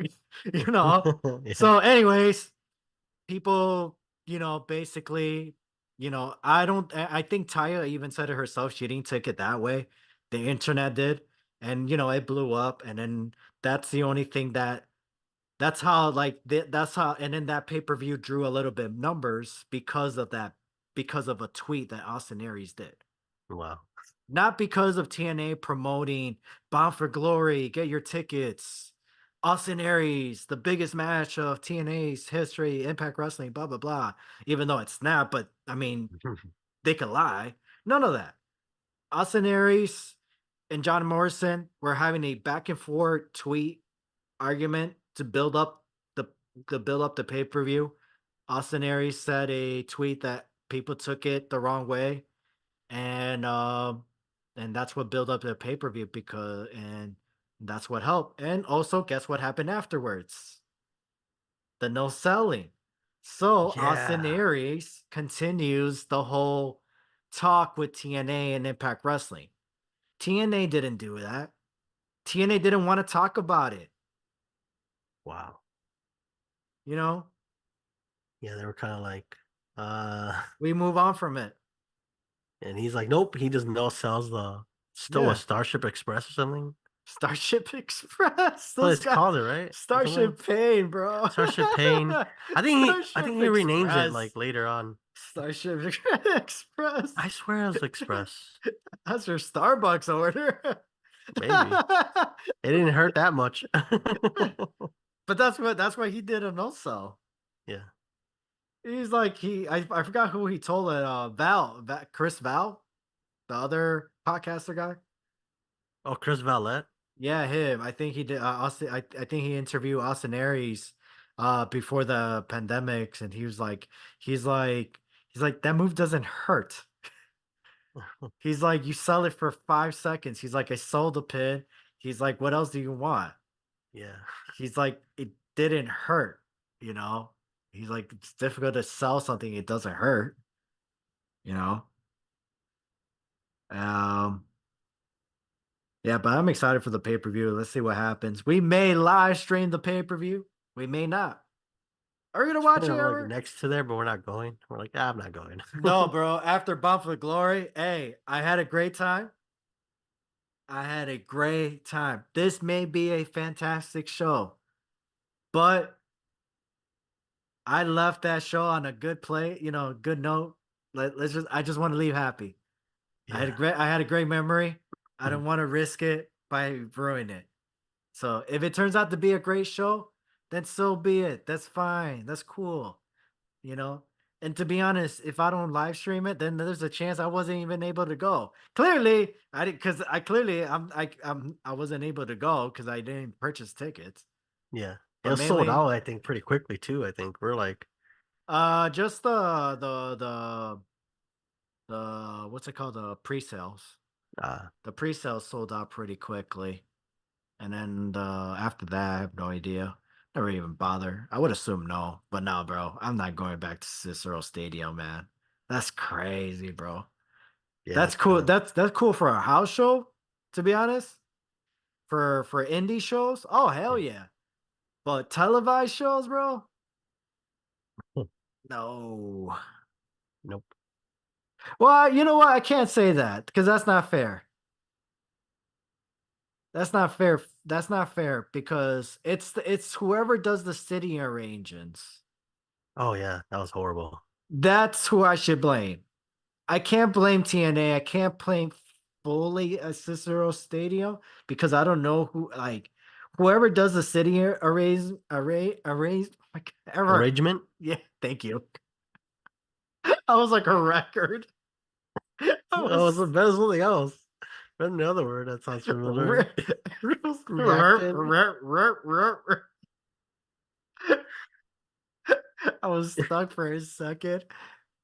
you know? Yeah. So, anyways, people, basically, I think Taya even said it herself. She didn't take it that way. The internet did. And it blew up. And then that's the only thing that's how like that's how and then that pay-per-view drew a little bit of numbers because of that, because of a tweet that Austin Aries did. Wow. Not because of TNA promoting Bound for Glory, get your tickets. Austin Aries, the biggest match of TNA's history, Impact Wrestling, blah, blah, blah. Even though it's not, but I mean, they could lie. None of that. Austin Aries and John Morrison were having a back and forth tweet argument to the build up the pay-per-view. Austin Aries said a tweet that people took it the wrong way, and that's what built up the pay-per-view because and that's what helped. And also, guess what happened afterwards? The no selling. So Austin Yeah. Aries continues the whole talk with TNA and Impact Wrestling. TNA didn't do that. TNA didn't want to talk about it. Wow. You know, Yeah, they were kind of like, uh, we move on from it. and he's like, nope, he just no sells the still a Yeah. Starship Express or something. Starship Express. Well, Those it's guys. called it, right? Or something. Starship Pain, bro. Starship Pain. I think Starship he renames it Express. like later on. Starship Express. I swear it was Express. That's your Starbucks order. Maybe. It didn't hurt that much. But that's what he did him also. Yeah. He's like I forgot who he told it. Chris Val, the other podcaster guy. Oh, Chris Valet. Yeah, him. I think he did. Austin. I think he interviewed Austin Aries, before the pandemics, and he's like, he's like that move doesn't hurt. He's like, you sell it for 5 seconds. He's like, I sold the pin. He's like, what else do you want? Yeah. He's like, it didn't hurt, you know? He's like, it's difficult to sell something it doesn't hurt, you know? Um, yeah, but I'm excited for the pay-per-view. Let's see what happens. We may live stream the pay-per-view. We may not. Are you gonna It's watch kind it of like ever? next to there, but we're not going. We're like, ah, I'm not going. No, bro. After Bump for Glory, hey, I had a great time. I had a great time. This may be a fantastic show, but I left that show on a good play, good note. Let's just I just want to leave happy. Yeah. I had a great memory. I Mhm. don't want to risk it by ruining it. So if it turns out to be a great show, then so be it. That's fine. That's cool. You know? And to be honest, if I don't live stream it, then there's a chance I wasn't even able to go. Clearly, I didn't because I clearly I wasn't able to go because I didn't purchase tickets. Yeah. It But was sold mainly out, I think, pretty quickly too. I think we're like, just the what's it called? The pre-sales. uh, The pre-sales sold out pretty quickly. And then after that, I have no idea. Never even bother. I would assume no, but no, bro. I'm not going back to Cicero Stadium, man. That's crazy, bro. yeah, That's it's cool. kind of That's cool for a house show, to be honest. For indie shows, oh hell yeah. yeah. But televised shows, bro? Hmm. No. Nope. Well, you know what? I can't say that because that's not fair. That's not fair. That's not fair because it's whoever does the city arrangements. Oh yeah, that was horrible. That's who I should blame. I can't blame TNA. I can't blame fully a Cicero Stadium because I don't know who like whoever does the city arrays ever. Arrangement? Yeah, thank you. I was like a record. I Oh, it's was the best something else. Then the other word that sounds familiar. Reaction. I was stuck for a second.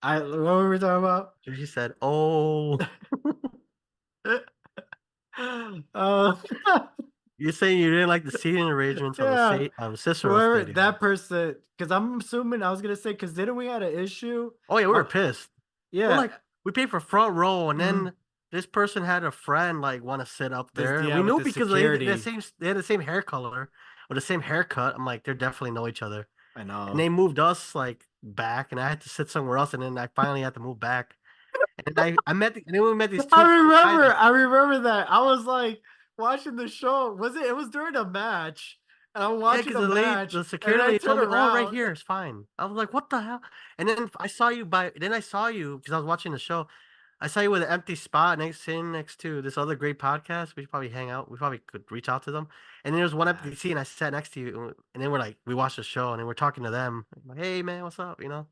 What were we talking about? She said, "Oh, uh, you're saying you didn't like the seating arrangements of the yeah, state of Cicero whoever Stadium." that person, because I'm assuming I was gonna say, because didn't we had an issue? Oh yeah, we were Oh, pissed. We're yeah, like, we paid for front row, and mhm. then this person had a friend like want to sit up there. Yeah, We with knew the because security. they had the same hair color or the same haircut. I'm like, they definitely know each other. I And know. they moved us like back, and I had to sit somewhere else, and then I finally had to move back. And and then we met these two guys. I remember that. I was like watching the show. Was it? It was during a match, and I'm Yeah, watching because a match, the and then security I lady turn told me, "Oh, right around. here, it's fine." I was like, "What the hell?" And then I saw you then I saw you because I was watching the show. I saw you with an empty spot sitting next to this other great podcast. We should probably hang out. We probably could reach out to them. And then there was one empty seat, and I sat next to you. And then we're like, we watched the show, and then we're talking to them. Like, hey, man, what's up? You know?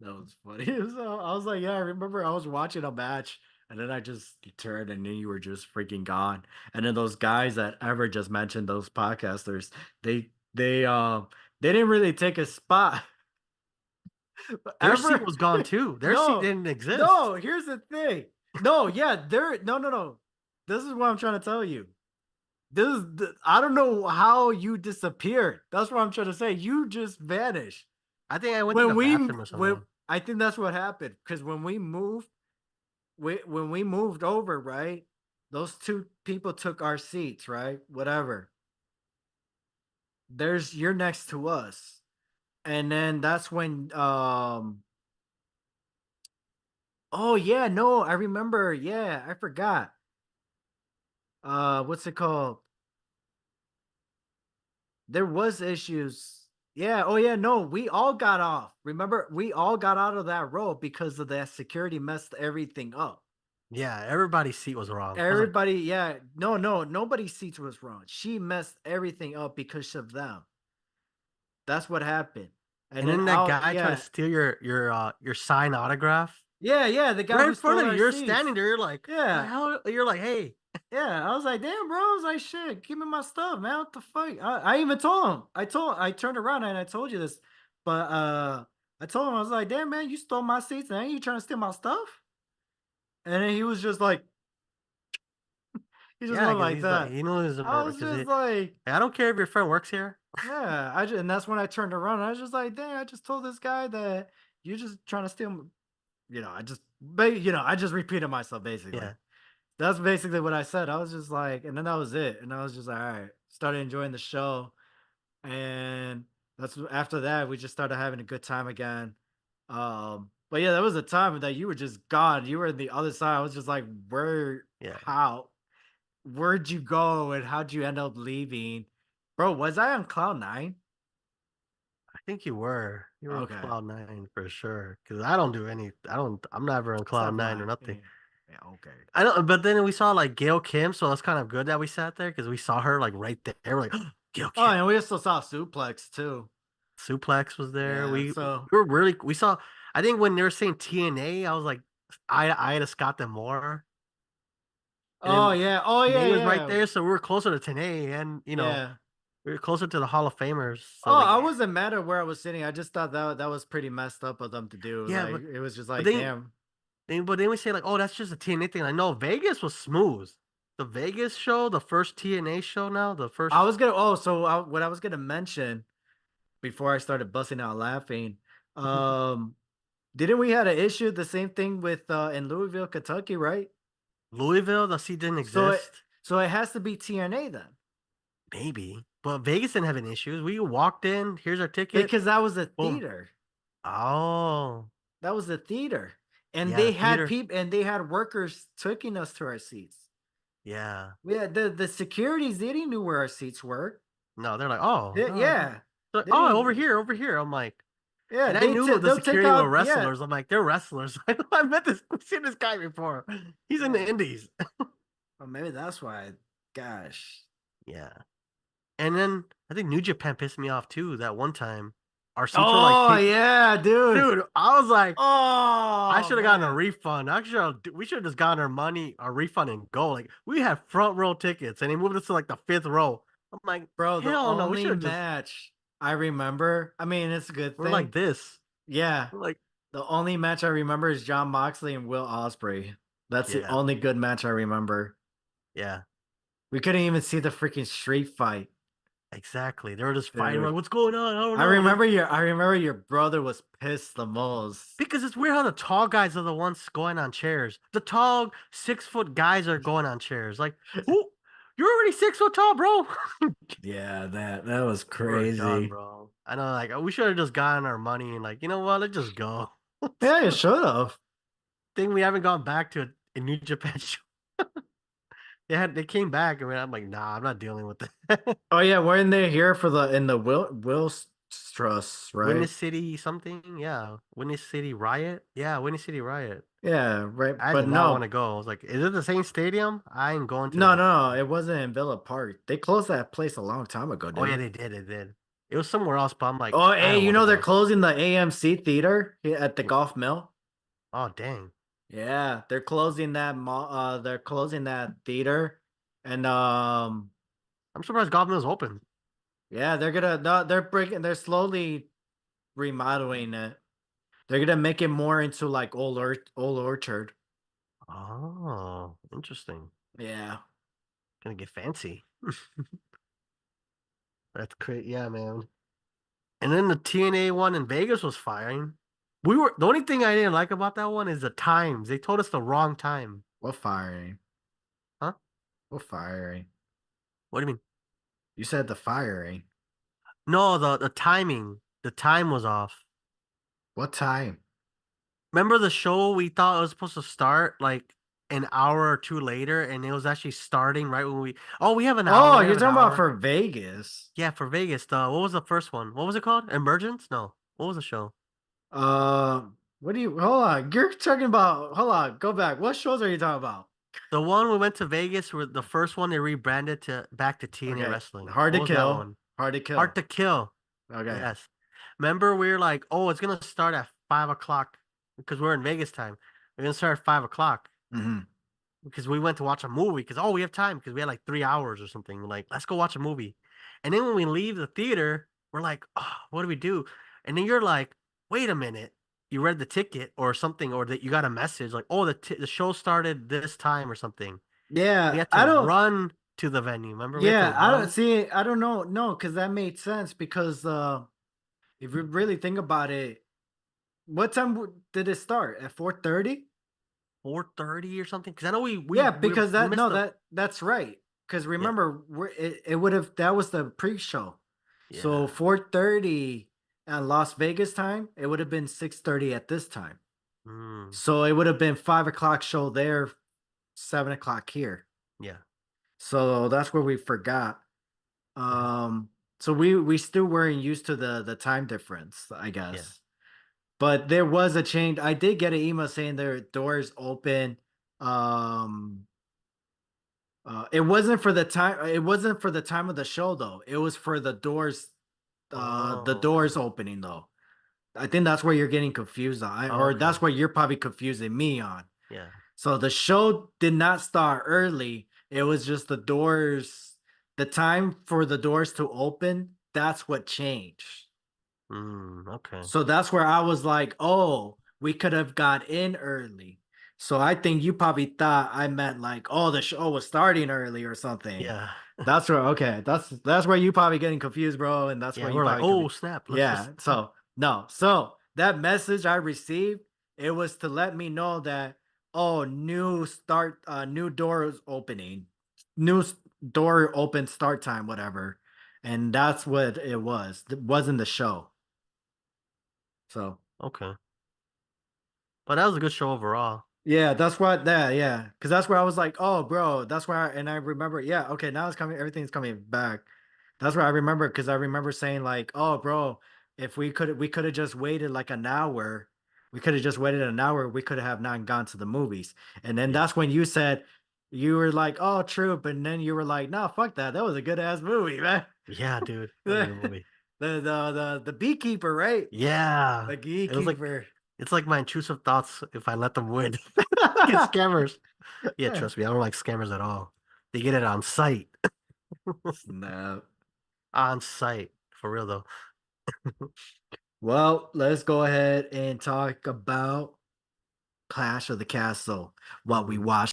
That was funny. So I was like, yeah, I remember I was watching a match and then I just turned and then you were just freaking gone. And then those guys that ever just mentioned, those podcasters, they didn't really take a spot Their seat ever. was gone too. Their seat No, didn't exist. no, here's the thing. No, yeah, no. This is what I'm trying to tell you. I don't know how you disappeared. That's what I'm trying to say. You just vanished. I think I went to When the we bathroom or when something. I think that's what happened because when we moved over, right? Those two people took our seats, right? Whatever. You're next to us. And then that's when oh yeah, no, I remember. Yeah, I forgot. What's it called? There was issues. Yeah, oh yeah, no, we all got off. Remember, we all got out of that row because of that security messed everything up. Yeah, everybody's seat was wrong. I was like, Everybody, yeah, no, nobody's seats was wrong. She messed everything up because of them. That's what happened. And and then then that out, guy tried to yeah, steal your signed autograph yeah, the guy right who in front stole of you. our You're seats. standing there. You're like, the Yeah, hell? You're like, hey, yeah. I was like, damn, bro. I was like, shit, give me my stuff, man. What the fuck? I even told him. I turned around and I told you this, but I told him I was like, damn, man, you stole my seats and you trying to steal my stuff? And then he was just like, he just yeah, went because like he's like, that. he knows I was because just like, I don't care if your friend works here. yeah, and that's when I turned around. I was just like, dang, I just told this guy that you're just trying to steal, I just repeated myself basically. Yeah, That's basically what I said. I was just like, and then that was it. And I was just like, all right, started enjoying the show. And after that, we just started having a good time again. But yeah, there was a time that you were just gone. You were in the other side. I was just like, yeah. where'd you go and how'd you end up leaving? Bro, was I on Cloud 9? think you were. You were on Okay, Cloud9 for sure. Because I don't do any. I'm never on stop Cloud9 or lying. nothing. Yeah, yeah, okay. I don't. But then we saw like Gail Kim, so that's kind of good that we sat there because we saw her like right there. We're like Gail Oh, Kim. and we also saw Suplex too. Suplex was there. Yeah, We so. were really we saw. I think when they were saying TNA, I was like, I had to Scott them more. And Oh then yeah, oh yeah, TNA was right yeah, there, so we were closer to TNA, and yeah. we were closer to the Hall of Famers. So Oh, like, I wasn't mad at where I was sitting. I just thought that was pretty messed up of them to do. yeah, Like it was just but like, then damn. but then we say like, oh, that's just a TNA thing. Like, no, Vegas was smooth. The Vegas show, the first TNA show now, the I first was gonna. Oh, so what I was gonna mention before I started busting out laughing. Um, didn't we had an issue the same thing with in Louisville, Kentucky, right? Louisville, the seat didn't So it exist. so it has to be TNA then Maybe. But Vegas didn't have any issues. We walked in, here's our ticket. because that was a Boom. theater. Oh. That was the theater, and Yeah, the they had theater. people and they had workers taking us to our seats. Yeah. Yeah, the securities they didn't know where our seats were. No, they're like, oh, no. Yeah, They're like, they oh, over didn't. here, over here. I'm like, Yeah, and I knew the they'll take security were out. Yeah. wrestlers. I'm like, they're wrestlers. I met this, we've seen this guy before. He's in the Yeah. indies. Oh, maybe that's why. Gosh. Yeah. And then I think New Japan pissed me off too. That one time, our seats were like Oh yeah, dude. dude. I was like, I Oh should have gotten a man, refund. Actually, we should have just gotten our money, our refund, and go. Like we had front row tickets, and they moved us to like the fifth row. I'm like, bro. The hell no, we should only have just. match I remember. I mean, it's a good We're like thing. this. Yeah, We're like, the only match I remember is John Moxley and Will Ospreay. That's the yeah, only good match I remember. yeah, We couldn't even see the freaking street fight, exactly. They were just fighting. We're dude. like, what's going on? I don't know. And then I remember your brother was pissed the most. because it's weird how the tall guys are the ones going on chairs. The tall 6 foot guys are going on chairs. Like, who? You're already 6 foot tall, bro. Yeah, that was We're done, crazy. bro. I know, like we should have just gotten our money and like, you know what? Let's just go. Yeah, you should have. Thing we haven't gone back to a New Japan show. They came back and I'm like, nah, I'm not dealing with that. Oh yeah, weren't they here for the in the Will Struss, Windy right? City something, yeah. Windy City Riot, yeah. Windy City Riot. Yeah, right. I But did not want no, to go. I was like, is it the same stadium? I ain't going to no, that. no, no. It wasn't in Villa Park. They closed that place a long time ago, Oh yeah, dude. they did. It did. It was somewhere else, but I'm like, Oh, I hey, don't you want to know they're go. closing the AMC theater at the golf mill. Oh dang. Yeah, they're closing that mall. They're closing that theater, and I'm surprised Golf Mill's open. yeah, they're gonna no, they're breaking. They're slowly remodeling it. They're gonna make it more into like old orchard. Oh, interesting. Yeah. Gonna get fancy. That's great. Yeah, man. And then the TNA one in Vegas was firing. We were the only thing I didn't like about that one is the times. They told us the wrong time. What firing? Huh? What firing? What do you mean? You said the firing. No, the timing. The time was off. What time? Remember the show we thought it was supposed to start like an hour or two later, and it was actually starting right when we. Oh, we have an hour. Oh, We you're have an talking about hour. for Vegas. Yeah, for Vegas. The what was the first one? What was it called? Emergence? No. What was the show? What do you hold on? You're talking about hold on, go back. What shows are you talking about? The one we went to Vegas were the first one they rebranded to back to TNA Okay. Wrestling. Hard to What was that kill. one? Hard to Hard kill. to Kill. Okay. Yes. Remember we were like, oh, it's gonna start at 5 o'clock because we're in Vegas time. We're gonna start at 5 o'clock Hmm. because we went to watch a movie because we have time because we had like 3 hours or something. We're like, let's go watch a movie. And then when we leave the theater, we're like, oh, what do we do? And then you're like, wait a minute. You read the ticket or something, or that you got a message like, oh, the show started this time or something. We Yeah, had to I don't run to the venue. Remember, we had to yeah, I don't run. see I don't know. No, because that made sense because if you really think about it, what time did it start? At 4:30? 4:30 or something. Because I know Yeah, because we that missed no, the that's right. Because yeah remember, it would have that was the pre-show. So yeah 4:30 at Las Vegas time, it would have been 6:30 at this time. mm, So it would have been 5 o'clock show there, 7 o'clock here. yeah So that's where we forgot. yeah. Um, So we still weren't used to the time difference, I Yeah. guess. But there was a change. I did get an email saying their doors open. Um, it wasn't for the time. It wasn't for the time of the show though. It was for the doors. The Oh, doors okay. opening though. I think that's where you're getting confused on, or Okay. that's what you're probably confusing me on. Yeah. So the show did not start early. It was just the doors. The time for the doors to open. That's what changed. Okay. So that's where I was like, "Oh, we could have got in early." So I think you probably thought I meant like, "Oh, the show was starting early or something." Yeah. That's where okay, that's where you probably getting confused, bro, and that's Yeah, where you we're like, probably "Oh, confused. snap. Let's just." Yeah. So no, so that message I received, it was to let me know that oh, new doors opening, door open start time, whatever, and that's what it was. It wasn't the show. So. Okay. But that was a good show overall. Yeah, that's what that yeah, because that's where I was like, "Oh, bro," that's where and I remember, yeah, okay, now it's coming everything's coming back. That's where I remember because I remember saying like, "Oh, bro, if we could have just waited like an hour. We could have just waited an hour, we could have not gone to the movies." And then Yeah. that's when you said you were like, "Oh, true," but then you were like, "No, fuck that. That was a good ass movie, man." Yeah, dude. That was a The good movie. the beekeeper, right? Yeah. The It was like beekeeper. it's like my intrusive thoughts if I let them win. Get scammers. Yeah, trust me, I don't like scammers at all. They get it on site. Snap. On site. For real though. Well, let's go ahead and talk about Clash of the Castle, what we Mhm. watched.